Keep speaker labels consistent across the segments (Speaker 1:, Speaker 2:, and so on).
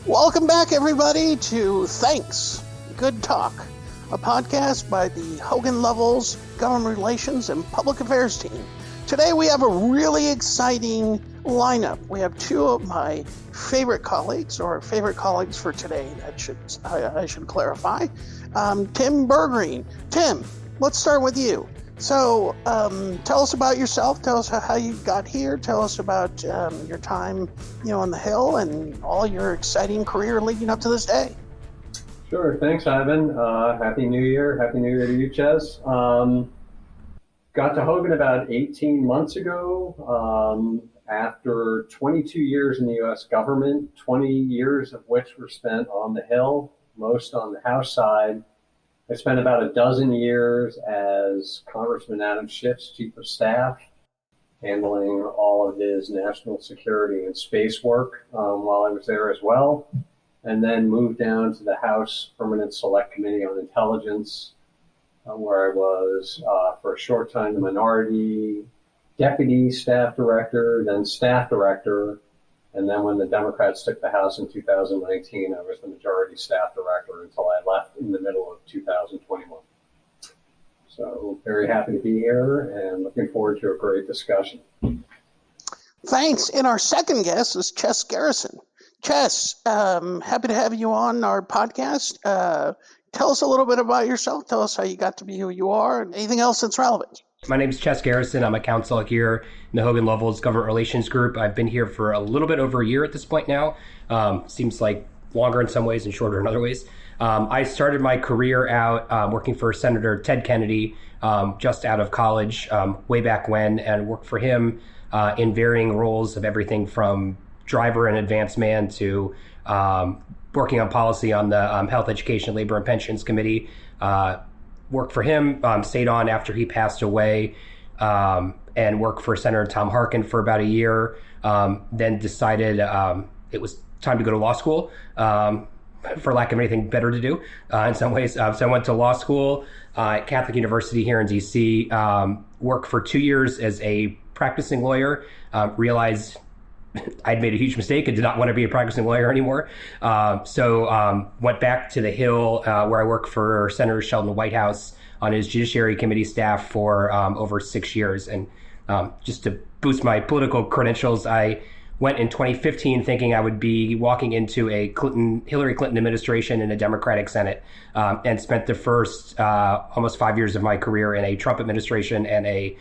Speaker 1: Welcome back, everybody, to Thanks, Good Talk, a podcast by the Hogan Lovells Government Relations and Public Affairs team. Today we have a really exciting lineup. We have two of my favorite colleagues, or favorite colleagues for today, I should clarify. Tim Bergreen. Tim, let's start with you. So tell us about yourself. Tell us how you got here. Tell us about your time, on the Hill and all your exciting career leading up to this day.
Speaker 2: Sure. Thanks, Ivan. Happy New Year. Happy New Year to you, Ches. Got to Hogan about 18 months ago after 22 years in the U.S. government, 20 years of which were spent on the Hill, most on the House side. I spent about a dozen years as Congressman Adam Schiff's chief of staff, handling all of his national security and space work while I was there as well, and then moved down to the House Permanent Select Committee on Intelligence, where I was, for a short time, the minority deputy staff director, then staff director. And then when the Democrats took the House in 2019, I was the majority staff director until I left in the middle of 2021. So very happy to be here and looking forward to a great discussion.
Speaker 1: Thanks. And our second guest is Ches Garrison. Ches, happy to have you on our podcast. Tell us a little bit about yourself. Tell us how you got to be who you are and anything else that's relevant.
Speaker 3: My name is Ches Garrison. I'm a counsel here in the Hogan Lovells Government Relations Group. I've been here for a little bit over a year at this point now. Seems like longer in some ways and shorter in other ways. I started my career out working for Senator Ted Kennedy just out of college way back when, and worked for him in varying roles of everything from driver and advance man to working on policy on the Health, Education, Labor, and Pensions Committee. Worked for him, stayed on after he passed away, and worked for Senator Tom Harkin for about a year, then decided it was time to go to law school, for lack of anything better to do in some ways. So I went to law school at Catholic University here in DC, worked for 2 years as a practicing lawyer, realized I'd made a huge mistake and did not want to be a practicing lawyer anymore. So went back to the Hill where I worked for Senator Sheldon Whitehouse on his Judiciary Committee staff for over 6 years. And just to boost my political credentials, I went in 2015 thinking I would be walking into a Hillary Clinton administration in a Democratic Senate, and spent the first almost 5 years of my career in a Trump administration and a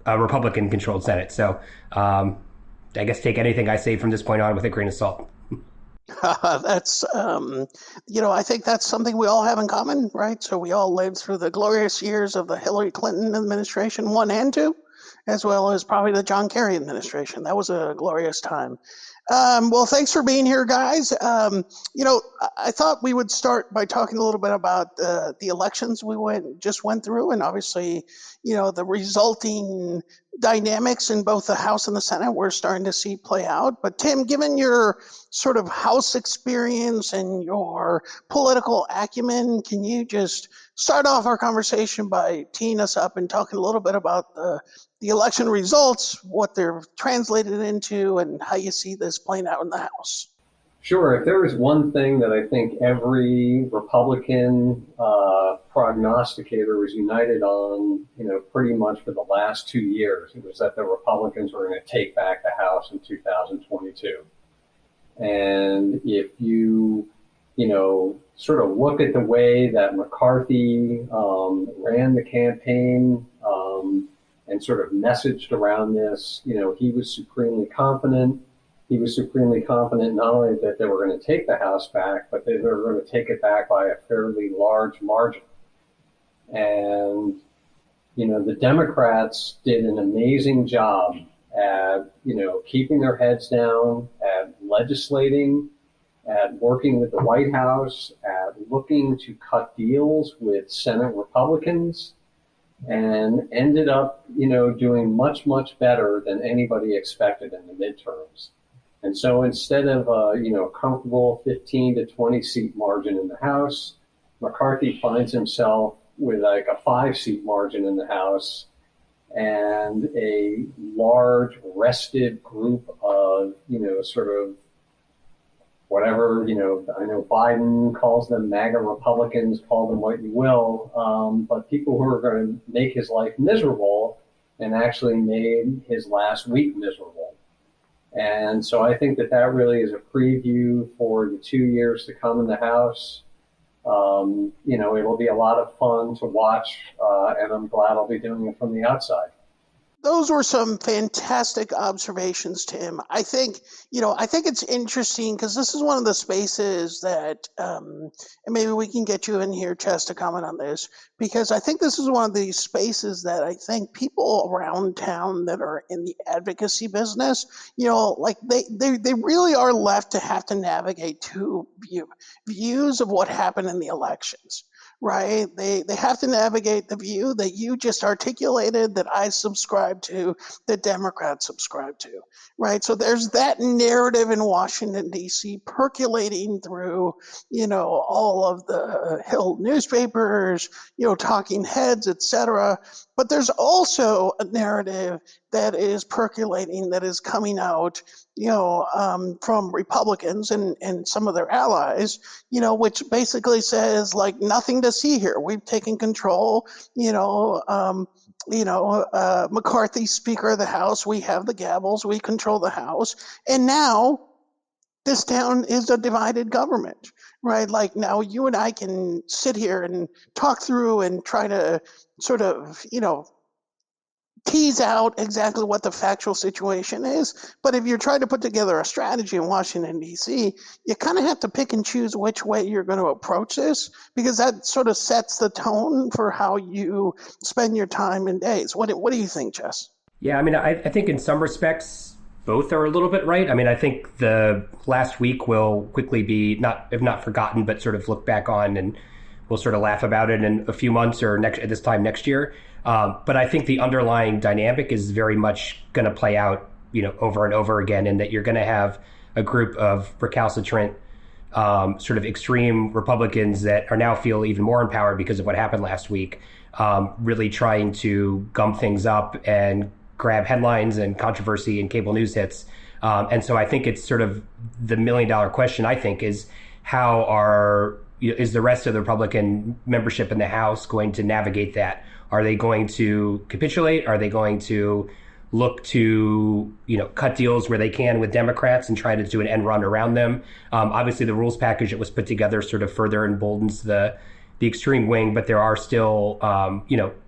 Speaker 3: Republican-controlled Senate. So I guess take anything I say from this point on with a grain of salt.
Speaker 1: That's, I think that's something we all have in common, right? So we all lived through the glorious years of the Hillary Clinton administration, 1 and 2, as well as probably the John Kerry administration. That was a glorious time. Well, thanks for being here, guys. I thought we would start by talking a little bit about the elections we just went through, and obviously, the resulting dynamics in both the House and the Senate we're starting to see play out. But Tim, given your sort of House experience and your political acumen, can you just start off our conversation by teeing us up and talking a little bit about the election results, what they're translated into, and how you see this playing out in the House?
Speaker 2: Sure. If there was one thing that I think every Republican prognosticator was united on, pretty much for the last 2 years, it was that the Republicans were going to take back the House in 2022. And if you, sort of look at the way that McCarthy ran the campaign and sort of messaged around this, he was supremely confident. He was supremely confident not only that they were going to take the House back, but that they were going to take it back by a fairly large margin. And, the Democrats did an amazing job at, keeping their heads down, at legislating, at working with the White House, at looking to cut deals with Senate Republicans, and ended up, doing much, much better than anybody expected in the midterms. And so instead of a comfortable 15 to 20 seat margin in the House, McCarthy finds himself with like a 5-seat margin in the House and a large rested group of, sort of whatever, I know Biden calls them MAGA Republicans, call them what you will, but people who are going to make his life miserable and actually made his last week miserable. And so I think that really is a preview for the 2 years to come in the House. It'll be a lot of fun to watch, and I'm glad I'll be doing it from the outside.
Speaker 1: Those were some fantastic observations, Tim. I think it's interesting because this is one of the spaces that, and maybe we can get you in here, Chess, to comment on this, because I think this is one of these spaces that I think people around town that are in the advocacy business, like they really are left to have to navigate two views of what happened in the elections. Right. They have to navigate the view that you just articulated, that I subscribe to, that Democrats subscribe to. Right. So there's that narrative in Washington, D.C. percolating through, all of the Hill newspapers, talking heads, etc. But there's also a narrative that is percolating, that is coming out, from Republicans and some of their allies, which basically says, like, nothing to see here. We've taken control, McCarthy, Speaker of the House, we have the gavels, we control the House. And now this town is a divided government, right? Like, now you and I can sit here and talk through and try to sort of, tease out exactly what the factual situation is. But if you're trying to put together a strategy in Washington, D.C., you kind of have to pick and choose which way you're going to approach this, because that sort of sets the tone for how you spend your time and days. What do you think, Jess?
Speaker 3: Yeah, I mean, I think in some respects, both are a little bit right. I mean, I think the last week will quickly be, if not forgotten, but sort of looked back on, and we'll sort of laugh about it in a few months or at this time next year. But I think the underlying dynamic is very much going to play out, over and over again, in that you're going to have a group of recalcitrant, sort of extreme Republicans that are now feel even more empowered because of what happened last week, really trying to gum things up and grab headlines and controversy and cable news hits. And so I think it's sort of the $1 million question, I think, is how is the rest of the Republican membership in the House going to navigate that? Are they going to capitulate? Are they going to look to, cut deals where they can with Democrats and try to do an end run around them? Obviously, the rules package that was put together sort of further emboldens the extreme wing, but there are still,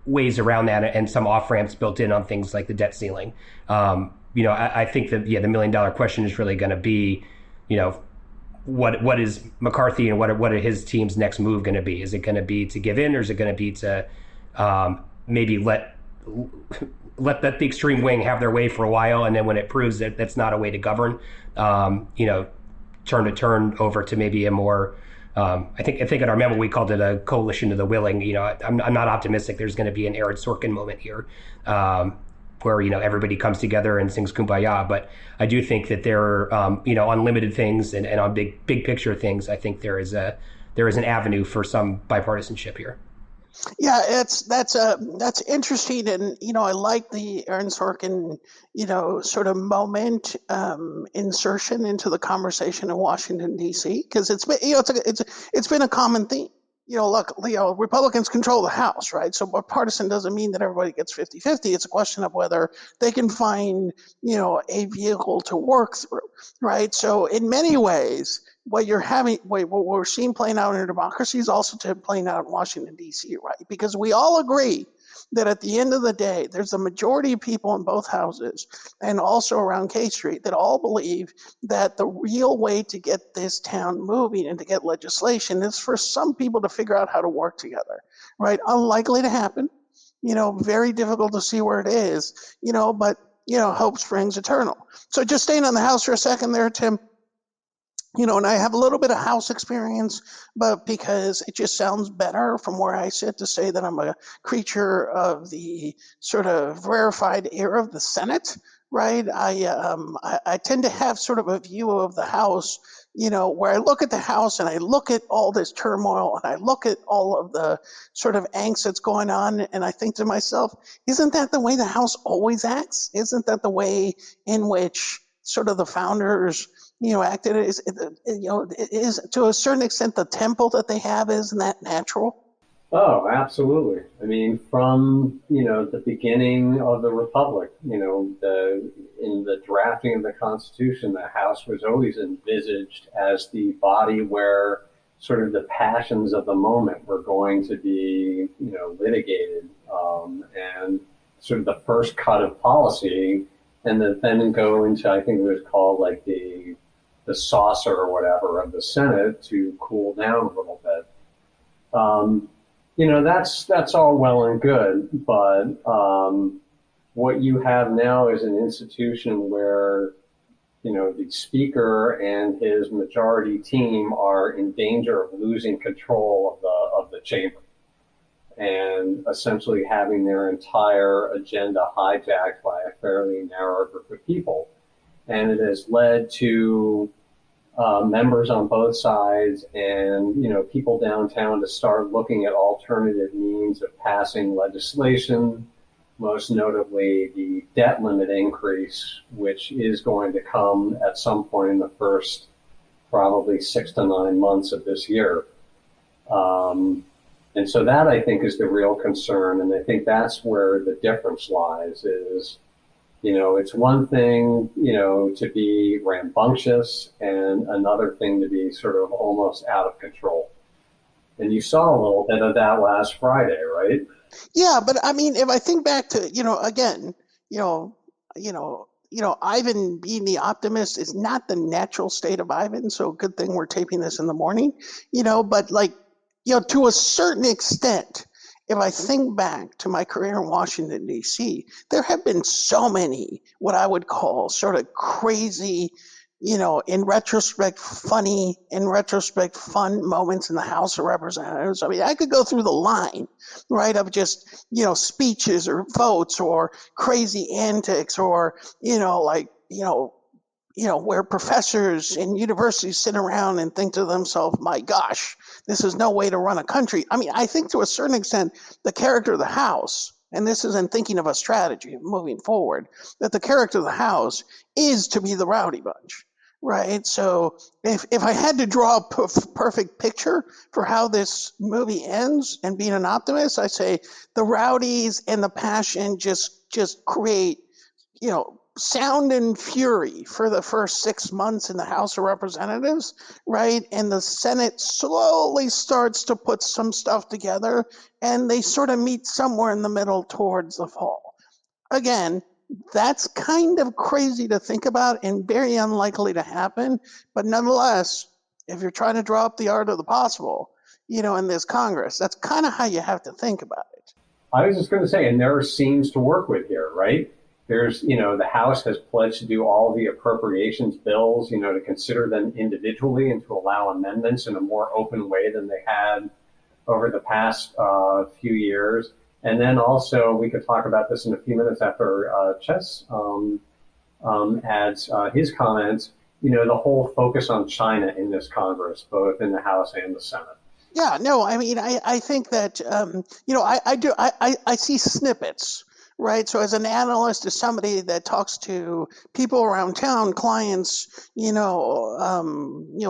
Speaker 3: ways around that and some off ramps built in on things like the debt ceiling. I think that, the $1 million question is really going to be, what is McCarthy and what are his team's next move going to be? Is it going to be to give in, or is it going to be to maybe let the extreme wing have their way for a while, and then when it proves that that's not a way to govern, turn over to maybe a more, I think in our memo we called it a coalition of the willing. I'm not optimistic there's going to be an Aaron Sorkin moment here, where everybody comes together and sings Kumbaya. But I do think that there are on limited things and on big picture things, I think there is an avenue for some bipartisanship here.
Speaker 1: Yeah, that's interesting, and I like the Aaron Sorkin, sort of moment insertion into the conversation in Washington D.C., because it's been it's been a common theme. Look, Republicans control the House, right? So partisan doesn't mean that everybody gets 50-50. It's a question of whether they can find, a vehicle to work through, right? So in many ways, what we're seeing playing out in our democracy is also playing out in Washington, D.C., right? Because we all agree that at the end of the day, there's a majority of people in both houses and also around K Street that all believe that the real way to get this town moving and to get legislation is for some people to figure out how to work together, right? Unlikely to happen, very difficult to see where it is, but, hope springs eternal. So just staying on the House for a second there, Tim. And I have a little bit of House experience, but because it just sounds better from where I sit to say that I'm a creature of the sort of rarefied air of the Senate, right? I tend to have sort of a view of the House, where I look at the House and I look at all this turmoil and I look at all of the sort of angst that's going on, and I think to myself, isn't that the way the House always acts? Isn't that the way in which sort of the founders, acted is to a certain extent the temple that they have, isn't that natural?
Speaker 2: Oh, absolutely. I mean, from, the beginning of the Republic, in the drafting of the Constitution, the House was always envisaged as the body where sort of the passions of the moment were going to be, litigated, and sort of the first cut of policy, and then go into, I think it was called like the saucer or whatever of the Senate to cool down a little bit. Um, that's all well and good, but what you have now is an institution where the speaker and his majority team are in danger of losing control of the chamber and essentially having their entire agenda hijacked by a fairly narrow group of people, and it has led to members on both sides and people downtown to start looking at alternative means of passing legislation, most notably the debt limit increase, which is going to come at some point in the first probably 6 to 9 months of this year. And so that, I think, is the real concern, and I think that's where the difference lies is, it's one thing, to be rambunctious and another thing to be sort of almost out of control. And you saw a little bit of that last Friday, right?
Speaker 1: Yeah, but I mean, if I think back to, again, Ivan being the optimist is not the natural state of Ivan. So good thing we're taping this in the morning, but to a certain extent, if I think back to my career in Washington, D.C., there have been so many what I would call sort of crazy, in retrospect, funny, in retrospect, fun moments in the House of Representatives. I mean, I could go through the line, right, of just, speeches or votes or crazy antics or, where professors in universities sit around and think to themselves, my gosh, this is no way to run a country. I mean, I think to a certain extent, the character of the House, and this is in thinking of a strategy moving forward, that the character of the House is to be the rowdy bunch, right? So if I had to draw a perfect picture for how this movie ends and being an optimist, I say the rowdies and the passion just create, sound and fury for the first 6 months in the House of Representatives, right? And the Senate slowly starts to put some stuff together, and they sort of meet somewhere in the middle towards the fall. Again, that's kind of crazy to think about and very unlikely to happen, but nonetheless, if you're trying to draw up the art of the possible, in this Congress, that's kind of how you have to think about it.
Speaker 2: I was just going to say, and there are scenes to work with here, right? There's, the House has pledged to do all the appropriations bills, to consider them individually and to allow amendments in a more open way than they had over the past few years. And then also, we could talk about this in a few minutes after Chess adds his comments, the whole focus on China in this Congress, both in the House and the Senate.
Speaker 1: Yeah, no, I mean, I think that, I see snippets, right? So as an analyst, as somebody that talks to people around town, clients,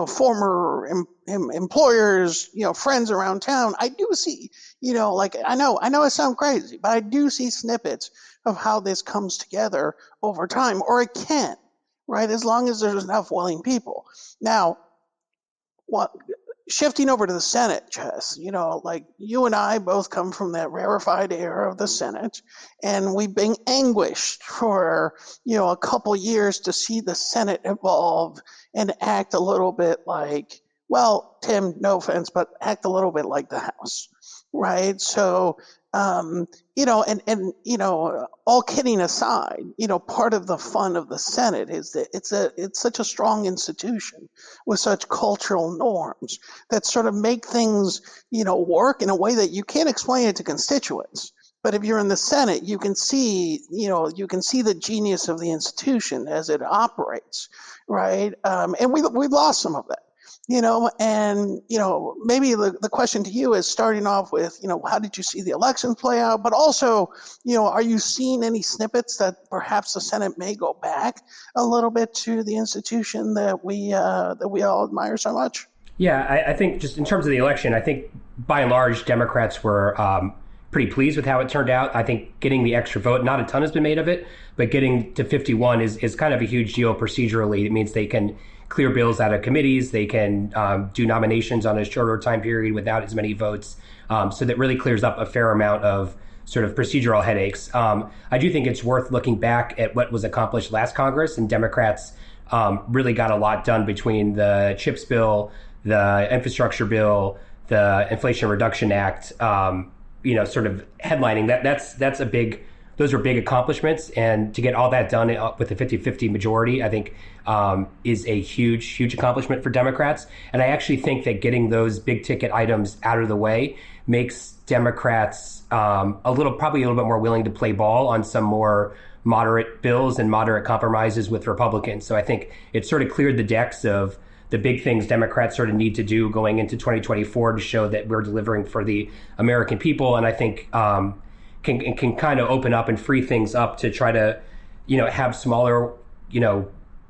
Speaker 1: former employers, friends around town, I do see, I know I sound crazy, but I do see snippets of how this comes together over time, or it can, right? As long as there's enough willing people. Now, shifting over to the Senate, Chess, you and I both come from that rarefied era of the Senate, and we've been anguished for, a couple years to see the Senate evolve and act a little bit like, well, Tim, no offense, but act a little bit like the House, right? So, all kidding aside, part of the fun of the Senate is that it's such a strong institution with such cultural norms that sort of make things, work in a way that you can't explain it to constituents. But if you're in the Senate, you can see the genius of the institution as it operates, right? And we've lost some of that. And, maybe the question to you is starting off with, how did you see the elections play out? But also, are you seeing any snippets that perhaps the Senate may go back a little bit to the institution that we all admire so much?
Speaker 3: Yeah, I think just in terms of the election, I think by and large, Democrats were pretty pleased with how it turned out. I think getting the extra vote, not a ton has been made of it, but getting to 51 is kind of a huge deal procedurally. It means they can clear bills out of committees. They can do nominations on a shorter time period without as many votes. So that really clears up a fair amount of sort of procedural headaches. I do think it's worth looking back at what was accomplished last Congress, and Democrats really got a lot done between the CHIPS bill, the infrastructure bill, the Inflation Reduction Act, sort of headlining that's a big, those are big accomplishments. And to get all that done with a 50-50 majority, I think is a huge accomplishment for Democrats. And I actually think that getting those big ticket items out of the way makes Democrats probably a little bit more willing to play ball on some more moderate bills and moderate compromises with Republicans. So I think it sort of cleared the decks of the big things Democrats sort of need to do going into 2024 to show that we're delivering for the American people. And I think can kind of open up and free things up to try to, have smaller,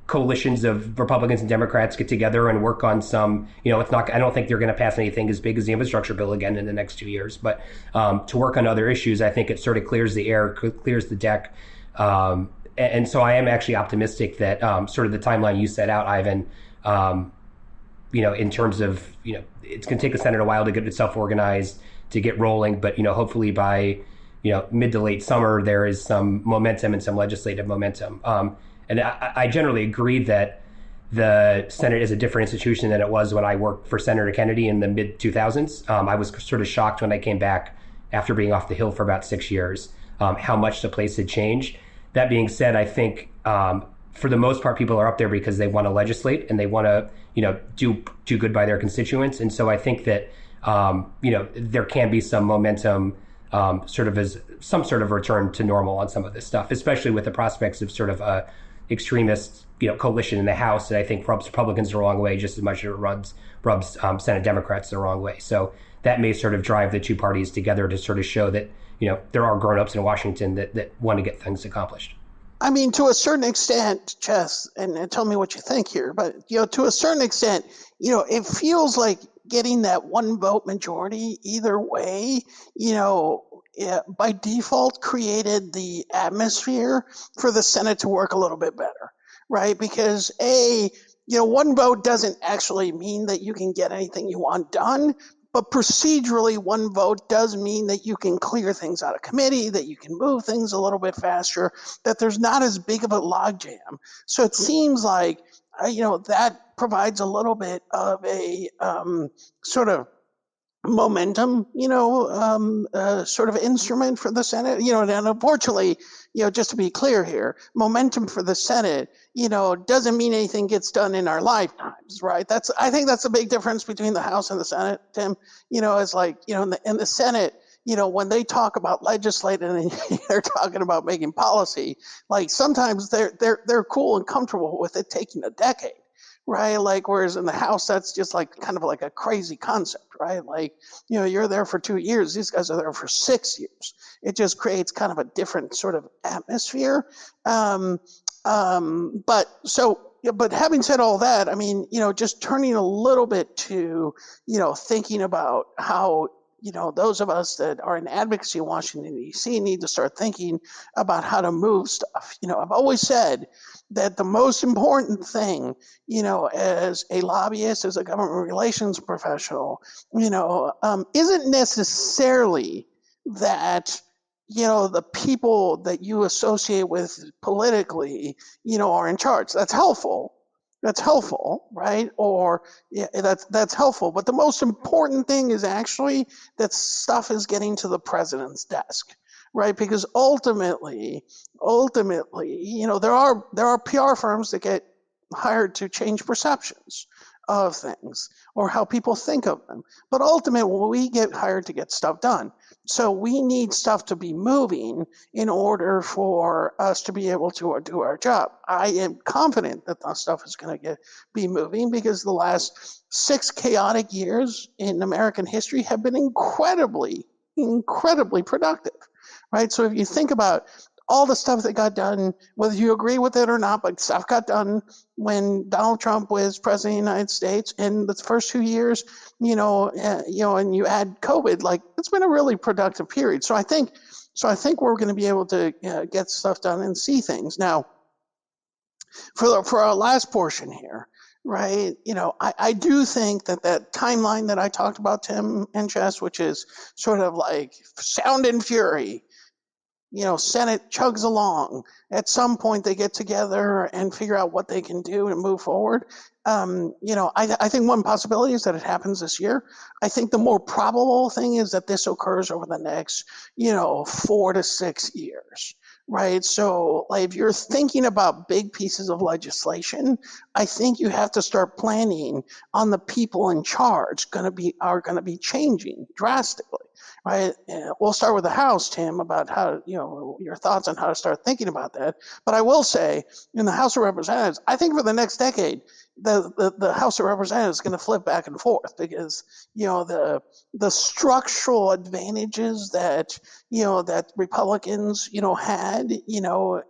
Speaker 3: coalitions of Republicans and Democrats get together and work on some, it's not, I don't think they're going to pass anything as big as the infrastructure bill again in the next 2 years, but to work on other issues, I think it sort of clears the air, clears the deck. And so I am actually optimistic that sort of the timeline you set out, Ivan, in terms of, it's going to take the Senate a while to get itself organized, to get rolling, but, hopefully by, mid to late summer, there is some momentum and some legislative momentum. And I generally agree that the Senate is a different institution than it was when I worked for Senator Kennedy in the mid 2000s. I was sort of shocked when I came back after being off the Hill for about 6 years, how much the place had changed. That being said, I think for the most part, people are up there because they want to legislate and they want to, do good by their constituents. And so I think that, there can be some momentum, sort of as some sort of return to normal on some of this stuff, especially with the prospects of sort of a extremist, coalition in the House that I think rubs Republicans the wrong way just as much as it rubs Senate Democrats the wrong way. So that may sort of drive the two parties together to sort of show that, there are grown-ups in Washington that want to get things accomplished.
Speaker 1: I mean, to a certain extent, Chess, and tell me what you think here, but, to a certain extent, it feels like getting that one vote majority either way, by default created the atmosphere for the Senate to work a little bit better, right? Because one vote doesn't actually mean that you can get anything you want done. But procedurally, one vote does mean that you can clear things out of committee, that you can move things a little bit faster, that there's not as big of a logjam. So it seems like, that provides a little bit of a sort of momentum, sort of instrument for the Senate, and unfortunately, just to be clear here, momentum for the Senate, doesn't mean anything gets done in our lifetimes, right? I think that's a big difference between the House and the Senate, Tim. It's like, in the Senate, when they talk about legislating and they're talking about making policy, like sometimes they're cool and comfortable with it taking a decade. Right. Like, whereas in the House, that's just like kind of like a crazy concept, right? Like, you're there for 2 years. These guys are there for 6 years. It just creates kind of a different sort of atmosphere. But having said all that, I mean, just turning a little bit to, thinking about how, those of us that are in advocacy in Washington, D.C. need to start thinking about how to move stuff. I've always said that the most important thing, as a lobbyist, as a government relations professional, isn't necessarily that, the people that you associate with politically, are in charge. That's helpful. That's helpful, right? Or that's helpful. But the most important thing is actually that stuff is getting to the president's desk, right? Because ultimately, there are PR firms that get hired to change perceptions of things or how people think of them. But ultimately, we get hired to get stuff done. So we need stuff to be moving in order for us to be able to do our job. I am confident that that stuff is going to be moving because the last 6 chaotic years in American history have been incredibly productive, right? So if you think about all the stuff that got done, whether you agree with it or not, but stuff got done when Donald Trump was president of the United States in the first 2 years, and you add COVID, like it's been a really productive period. So I think we're going to be able to get stuff done and see things. Now, for our last portion here, right? I do think that timeline that I talked about, Tim and Jess, which is sort of like sound and fury. Senate chugs along. At some point, they get together and figure out what they can do and move forward. I think one possibility is that it happens this year. I think the more probable thing is that this occurs over the next, 4 to 6 years. Right. So like, if you're thinking about big pieces of legislation, I think you have to start planning on the people in charge are going to be changing drastically. Right. We'll start with the House, Tim, about how, your thoughts on how to start thinking about that. But I will say in the House of Representatives, I think for the next decade, the House of Representatives is going to flip back and forth because, the structural advantages that Republicans, had,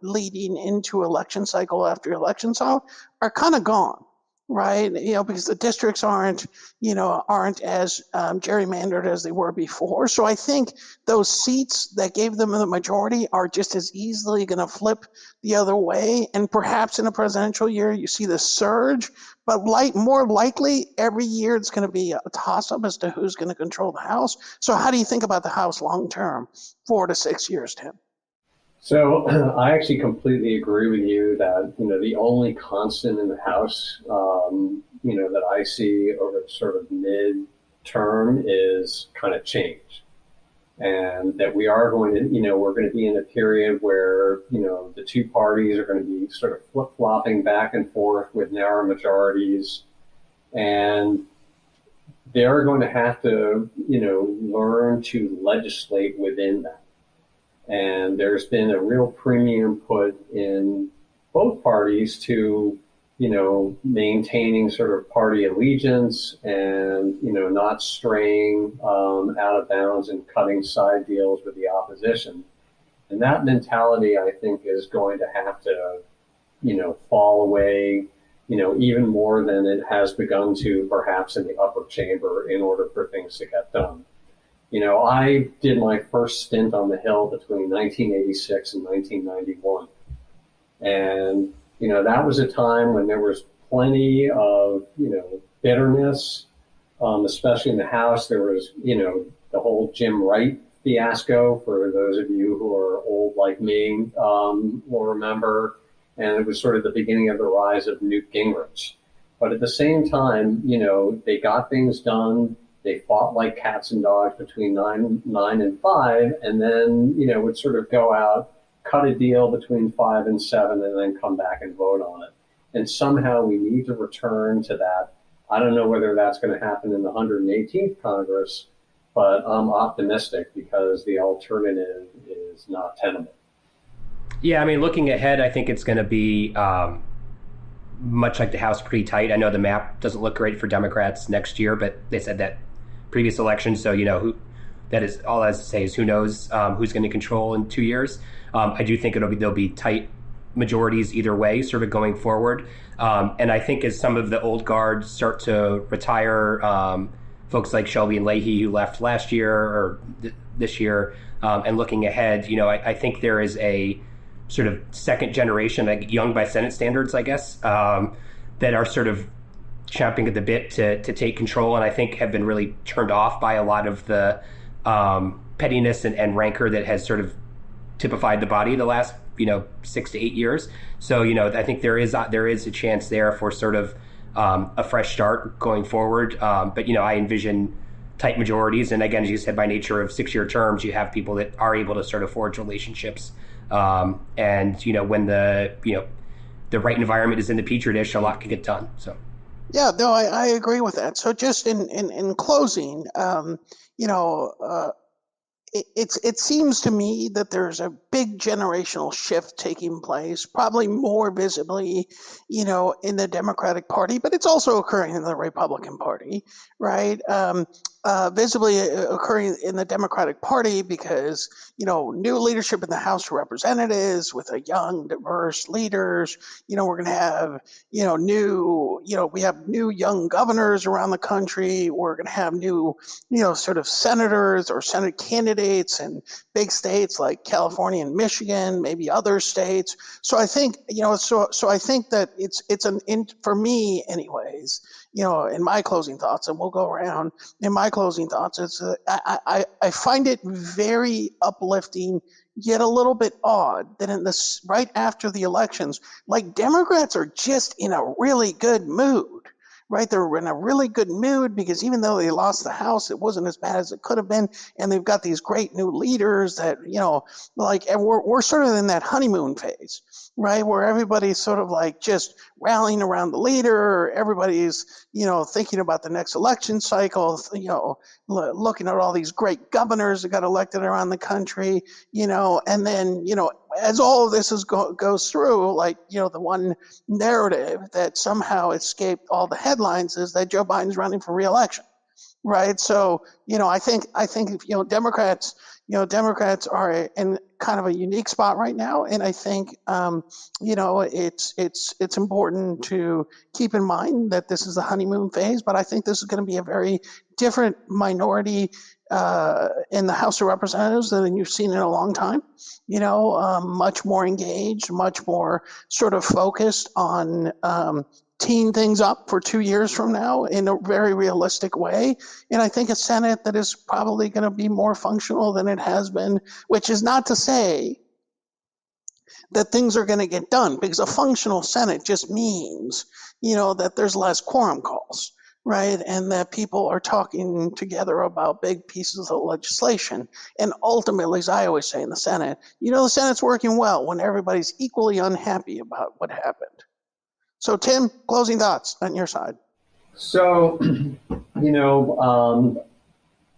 Speaker 1: leading into election cycle after election cycle are kind of gone. Right, because the districts aren't as gerrymandered as they were before. So I think those seats that gave them the majority are just as easily going to flip the other way. And perhaps in a presidential year, you see the surge, but more likely every year it's going to be a toss-up as to who's going to control the House. So how do you think about the House long term, 4 to 6 years, Tim?
Speaker 2: So I actually completely agree with you that, the only constant in the House, that I see over sort of mid-term is kind of change. And that we are going to, we're going to be in a period where, the two parties are going to be sort of flip-flopping back and forth with narrow majorities. And they're going to have to, learn to legislate within that. And there's been a real premium put in both parties to, maintaining sort of party allegiance and, not straying out of bounds and cutting side deals with the opposition. And that mentality, I think, is going to have to, fall away, even more than it has begun to perhaps in the upper chamber in order for things to get done. I did my first stint on the Hill between 1986 and 1991. And, that was a time when there was plenty of, bitterness, especially in the House. There was, the whole Jim Wright fiasco, for those of you who are old like me, will remember. And it was sort of the beginning of the rise of Newt Gingrich. But at the same time, they got things done. They fought like cats and dogs between 9 and 5, and then, would sort of go out, cut a deal between 5 and 7, and then come back and vote on it. And somehow we need to return to that. I don't know whether that's going to happen in the 118th Congress, but I'm optimistic because the alternative is not tenable.
Speaker 3: Yeah, I mean, looking ahead, I think it's going to be much like the House, pretty tight. I know the map doesn't look great for Democrats next year, but they said that previous election. So, who that is all I have to say is who knows who's going to control in 2 years. I do think there'll be tight majorities either way, sort of going forward. And I think as some of the old guard start to retire, folks like Shelby and Leahy who left last year or this year, and looking ahead, I think there is a sort of second generation, like young by Senate standards, I guess, that are sort of champing at the bit to take control, and I think have been really turned off by a lot of the pettiness and rancor that has sort of typified the body the last 6 to 8 years. So I think there is a chance there for sort of a fresh start going forward. But I envision tight majorities, and again, as you said, by nature of 6-year terms, you have people that are able to sort of forge relationships. And when the right environment is in the petri dish, a lot can get done. So.
Speaker 1: Yeah, no, I agree with that. So just in closing, it seems to me that there's a big generational shift taking place, probably more visibly, in the Democratic Party, but it's also occurring in the Republican Party, right? Visibly occurring in the Democratic Party because, new leadership in the House of Representatives with a young, diverse leaders. We're going to have, we have new young governors around the country. We're going to have new, sort of senators or Senate candidates in big states like California and Michigan, maybe other states. So I think, so I think that for me anyways, in my closing thoughts, and we'll go around in my closing thoughts, I find it very uplifting, yet a little bit odd that in this right after the elections, like Democrats are just in a really good mood. Right, they're in a really good mood because even though they lost the House, it wasn't as bad as it could have been, and they've got these great new leaders that and we're sort of in that honeymoon phase, right, where everybody's sort of like just rallying around the leader. Everybody's thinking about the next election cycle, looking at all these great governors that got elected around the country, and then as all of this goes through, the one narrative that somehow escaped all the headlines is that Joe Biden's running for re-election, right? So, I think Democrats are in kind of a unique spot right now, and I think it's important to keep in mind that this is the honeymoon phase, but I think this is going to be a very different minority in the House of Representatives than you've seen in a long time. Much more engaged, much more sort of focused on teeing things up for 2 years from now in a very realistic way. And I think a Senate that is probably going to be more functional than it has been, which is not to say that things are going to get done, because a functional Senate just means, that there's less quorum calls, right? And that people are talking together about big pieces of legislation. And ultimately, as I always say in the Senate, the Senate's working well when everybody's equally unhappy about what happened. So, Tim, closing thoughts on your side.
Speaker 2: So,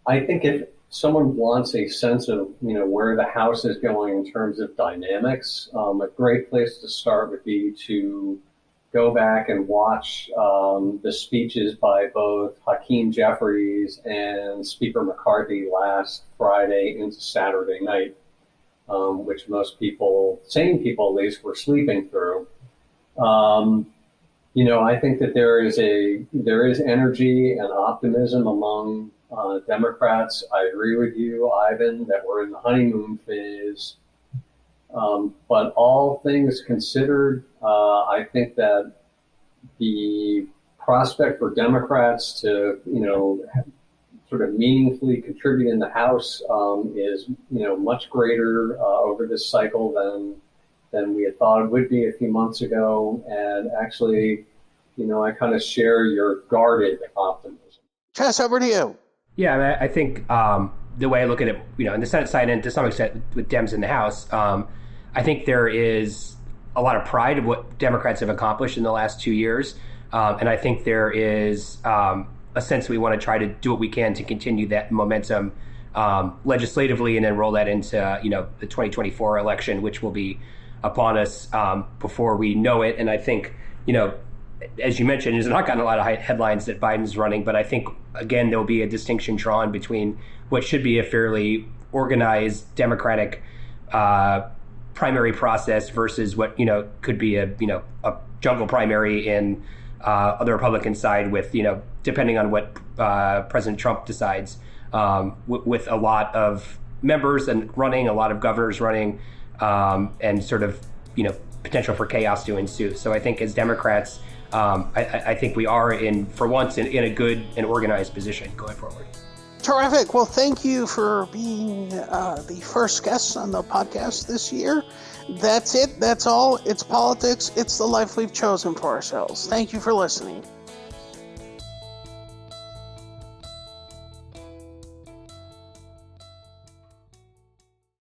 Speaker 2: I think if someone wants a sense of, where the House is going in terms of dynamics, a great place to start would be to go back and watch the speeches by both Hakeem Jeffries and Speaker McCarthy last Friday into Saturday night, which most people, sane people at least, were sleeping through. I think that there is energy and optimism among Democrats. I agree with you, Ivan, that we're in the honeymoon phase. But all things considered, I think that the prospect for Democrats to, sort of meaningfully contribute in the House is, much greater over this cycle than we had thought it would be a few months ago. And actually, I kind of share your guarded optimism.
Speaker 1: Chess, over to you.
Speaker 3: Yeah, I think the way I look at it, in the Senate side and to some extent with Dems in the House, I think there is a lot of pride of what Democrats have accomplished in the last 2 years. And I think there is a sense that we want to try to do what we can to continue that momentum legislatively and then roll that into, the 2024 election, which will be upon us before we know it. And I think, as you mentioned, it's not gotten a lot of headlines that Biden's running, but I think, again, there'll be a distinction drawn between what should be a fairly organized Democratic primary process versus what, could be a jungle primary in on the Republican side with, depending on what President Trump decides, with a lot of members and running, a lot of governors running, and sort of, potential for chaos to ensue. So I think as Democrats, I think we are for once in a good and organized position going forward.
Speaker 1: Terrific. Well, thank you for being the first guest on the podcast this year. That's it. That's all. It's politics. It's the life we've chosen for ourselves. Thank you for listening.